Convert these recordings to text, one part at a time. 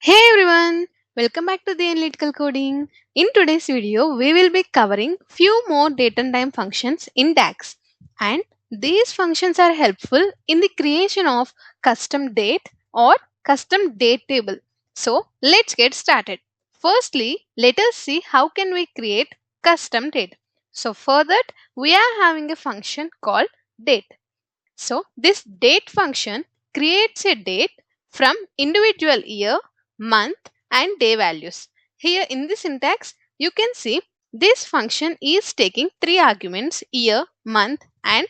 Hey everyone, welcome back to the Analytical Coding. In today's video, we will be covering few more date and time functions in DAX. And these functions are helpful in the creation of custom date or custom date table. So let's get started. Firstly, let us see how can we create custom date. So for that, we are having a function called date. So this date function creates a date from individual year, month and day values. Here in the syntax, you can see this function is taking three arguments year, month and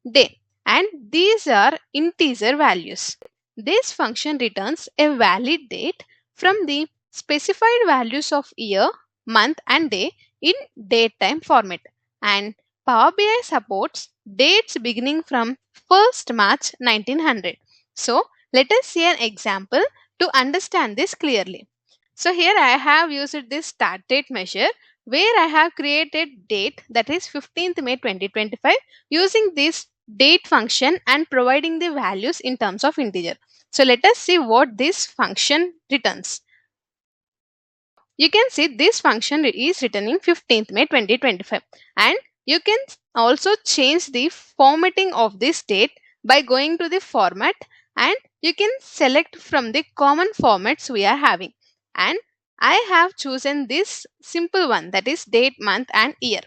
day, and these are integer values. This function returns a valid date from the specified values of year, month and day in datetime format, and Power BI supports dates beginning from 1st March 1900. So, let us see an example to understand this clearly. So, here I have used this start date measure where I have created date, that is 15th May 2025, using this date function and providing the values in terms of integer. So, let us see what this function returns. You can see this function is returning 15th May 2025, and you can also change the formatting of this date by going to the format, and you can select from the common formats we are having, and I have chosen this simple one, that is date, month and year.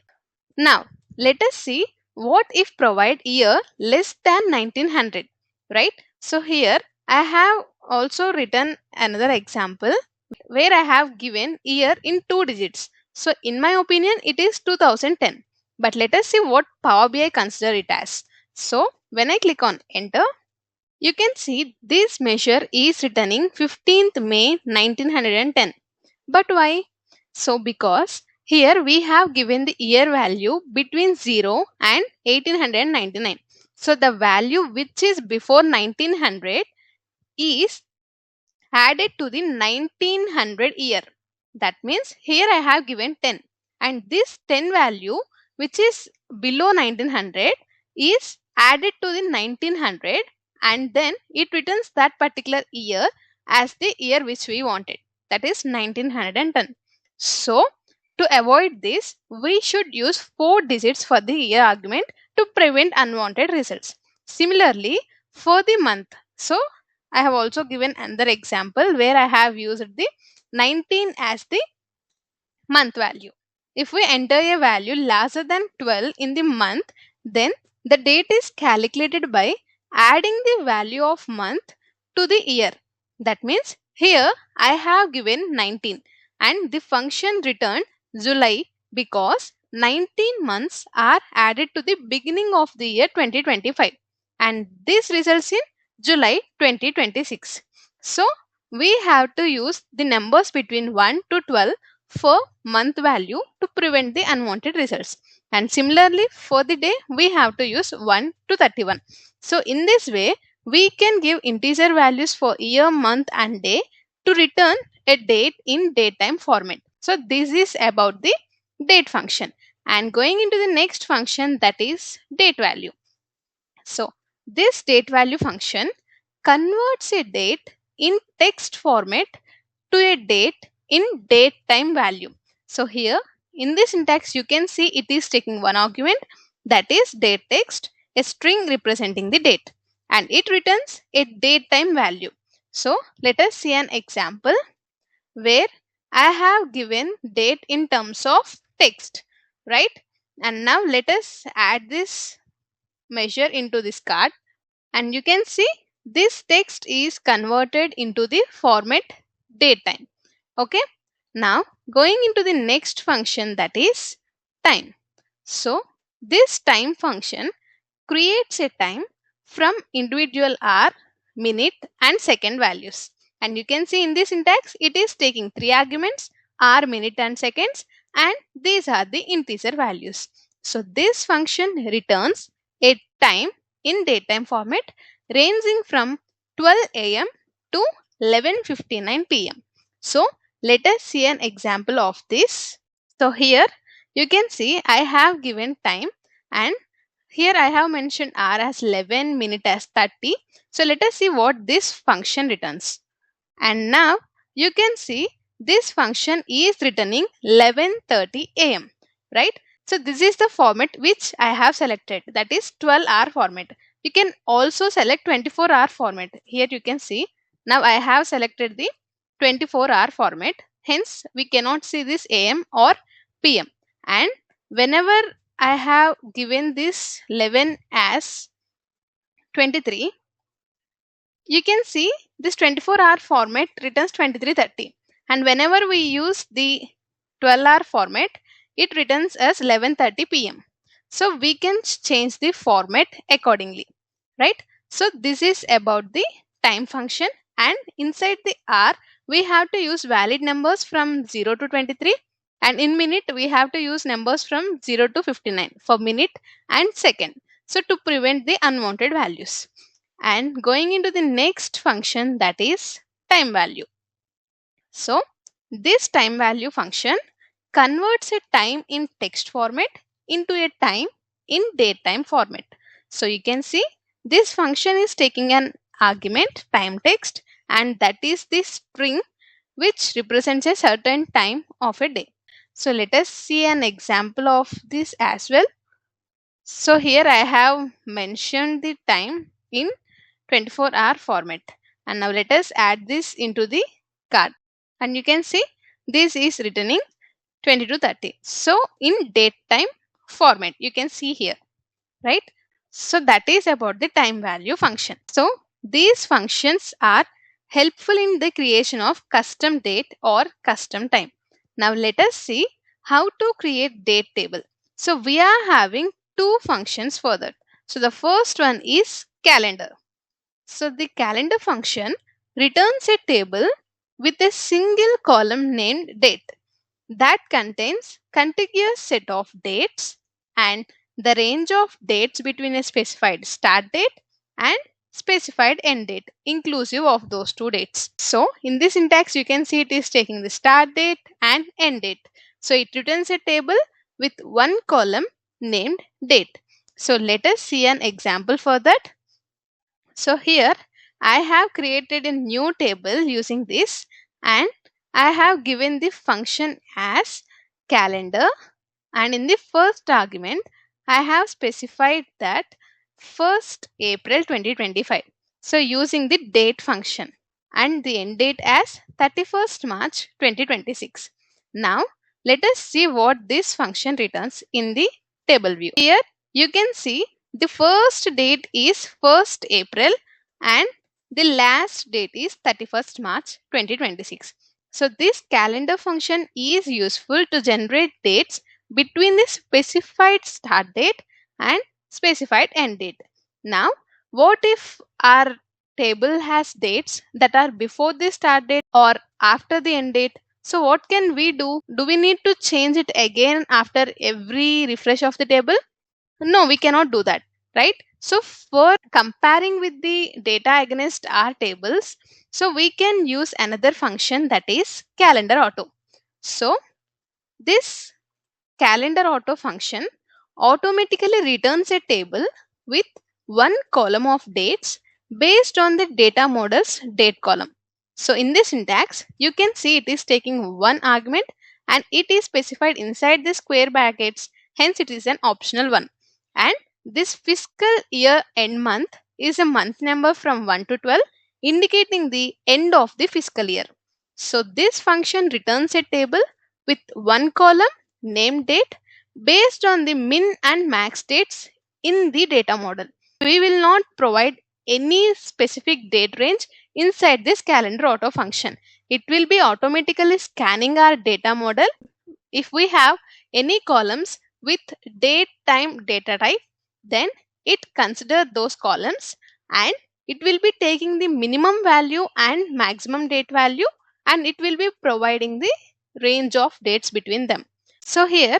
Now let us see what if provide year less than 1900, right? So here I have also written another example where I have given year in two digits. So in my opinion, it is 2010. But let us see what Power BI consider it as. So when I click on enter, you can see this measure is returning 15th May 1910. But why? So because here we have given the year value between 0 and 1899. So the value which is before 1900 is added to the 1900 year. That means here I have given 10, and this 10 value which is below 1900 is added to the 1900, and then it returns that particular year as the year which we wanted, that is 1910. So to avoid this, we should use 4 digits for the year argument to prevent unwanted results. Similarly, for the month, so I have also given another example where I have used the 19 as the month value. If we enter a value larger than 12 in the month, then the date is calculated by adding the value of month to the year. That means here I have given 19 and the function returned July because 19 months are added to the beginning of the year 2025, and this results in July 2026. So we have to use the numbers between 1 to 12 for month value to prevent the unwanted results. And similarly, for the day, we have to use 1 to 31. So in this way, we can give integer values for year, month and day to return a date in datetime format. So this is about the date function. And going into the next function, that is date value. So this date value function converts a date in text format to a date in date time value. So here in this syntax you can see it is taking one argument, that is date text, a string representing the date, and it returns a date time value. So let us see an example where I have given date in terms of text, right? And now let us add this measure into this card, and you can see this text is converted into the format datetime. Okay, now going into the next function, that is time. So this time function creates a time from individual hour, minute and second values, and you can see in this syntax it is taking three arguments, hour, minute and seconds, and these are the integer values. So this function returns a time in datetime format ranging from 12 am to 11:59 pm. So let us see an example of this. So here you can see I have given time, and here I have mentioned hour as 11, minute as 30. So let us see what this function returns. And now you can see this function is returning 11:30 a.m. right? So this is the format which I have selected, that is 12-hour format. You can also select 24-hour format. Here you can see now I have selected the 24-hour format. Hence we cannot see this AM or PM. And whenever I have given this 11 as 23, you can see this 24-hour format returns 23:30, and whenever we use the 12-hour format it returns as 11:30 p.m. So we can change the format accordingly, right? So this is about the time function, and inside the hour we have to use valid numbers from 0 to 23, and in minute we have to use numbers from 0 to 59 for minute and second, so to prevent the unwanted values. And going into the next function, that is time value. So this time value function converts a time in text format into a time in datetime format. So you can see this function is taking an argument time text, and that is the string which represents a certain time of a day. So let us see an example of this as well. So here I have mentioned the time in 24-hour format, and now let us add this into the card, and you can see this is returning 20 to 30. So in date time format you can see here, right? So that is about the time value function. So these functions are helpful in the creation of custom date or custom time. Now let us see how to create date table. So we are having two functions for that. So the first one is calendar. So the calendar function returns a table with a single column named date that contains contiguous set of dates and the range of dates between a specified start date and specified end date inclusive of those two dates. So in this syntax you can see it is taking the start date and end date. So it returns a table with one column named date. So let us see an example for that. So here I have created a new table using this, and I have given the function as calendar, and in the first argument I have specified that 1st April 2025. So using the date function, and the end date as 31st March 2026. Now let us see what this function returns in the table view. Here you can see the first date is 1st April and the last date is 31st March 2026. So this calendar function is useful to generate dates between the specified start date and specified end date. Now, what if our table has dates that are before the start date or after the end date? So what can we do? Do we need to change it again after every refresh of the table? No, we cannot do that, right? So for comparing with the data against our tables, so we can use another function, that is calendar auto. So this calendar auto function automatically returns a table with one column of dates based on the data model's date column. So in this syntax, you can see it is taking one argument and it is specified inside the square brackets. Hence, it is an optional one. And this fiscal year end month is a month number from 1 to 12, indicating the end of the fiscal year. So this function returns a table with one column named date based on the min and max dates in the data model. We will not provide any specific date range inside this calendar auto function. It will be automatically scanning our data model. If we have any columns with date time data type, then it consider those columns and it will be taking the minimum value and maximum date value, and it will be providing the range of dates between them. So here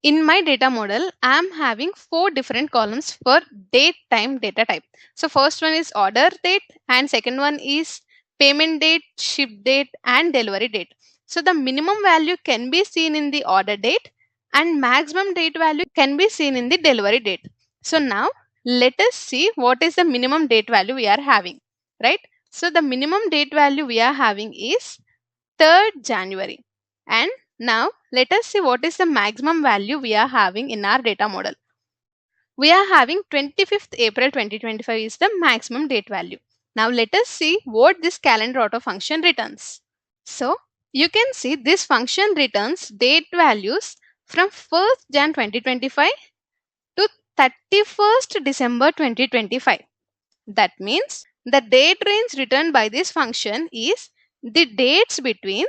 in my data model, I am having four different columns for date time data type. So first one is order date, and second one is payment date, ship date, and delivery date. So the minimum value can be seen in the order date and maximum date value can be seen in the delivery date. So now let us see what is the minimum date value we are having, right? So the minimum date value we are having is 3rd January. And now let us see what is the maximum value we are having in our data model. We are having 25th April 2025 is the maximum date value. Now let us see what this calendar auto function returns. So you can see this function returns date values from 1st Jan 2025 to 31st December 2025. That means the date range returned by this function is the dates between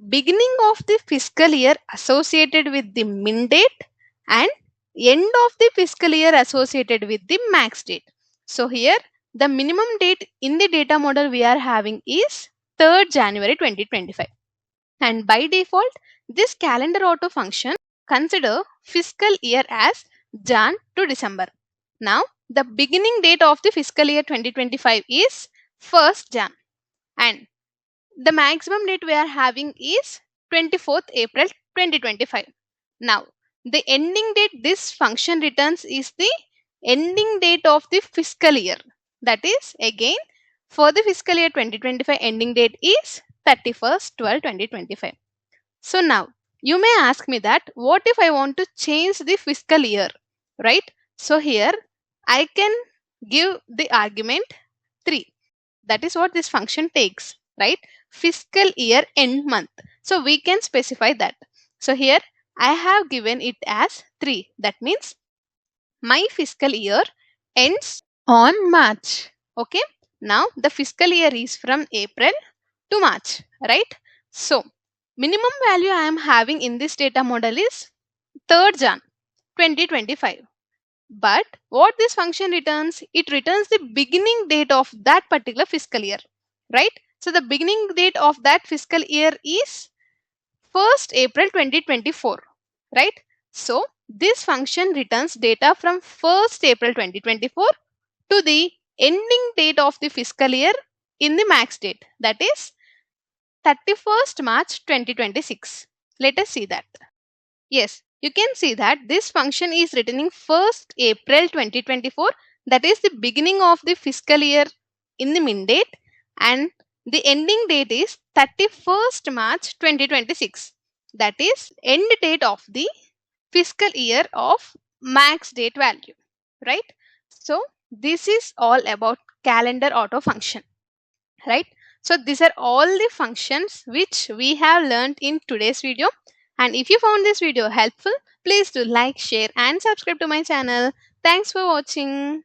beginning of the fiscal year associated with the min date and end of the fiscal year associated with the max date. So here the minimum date in the data model we are having is 3rd January 2025. And by default, this calendar auto function consider fiscal year as Jan to December. Now, the beginning date of the fiscal year 2025 is 1st Jan, and the maximum date we are having is 24th April 2025. Now, the ending date this function returns is the ending date of the fiscal year. That is, again, for the fiscal year 2025, ending date is 31st 12 2025. So now you may ask me that what if I want to change the fiscal year, right? So here I can give the argument 3. That is what this function takes, right? Fiscal year end month. So we can specify that. So here I have given it as 3. That means my fiscal year ends on March. Okay. Now the fiscal year is from April to March, right? So minimum value I am having in this data model is 3rd Jan 2025. But what this function returns, it returns the beginning date of that particular fiscal year, right? So the beginning date of that fiscal year is 1st April 2024, right? So this function returns data from 1st April 2024 to the ending date of the fiscal year in the max date, that is 31st March 2026. Let us see that. Yes, you can see that this function is returning 1st April 2024, that is the beginning of the fiscal year in the min date, and the ending date is 31st March 2026, that is end date of the fiscal year of max date value, right? So this is all about calendar auto function, right? So these are all the functions which we have learned in today's video. And if you found this video helpful, please do like, share and subscribe to my channel. Thanks for watching.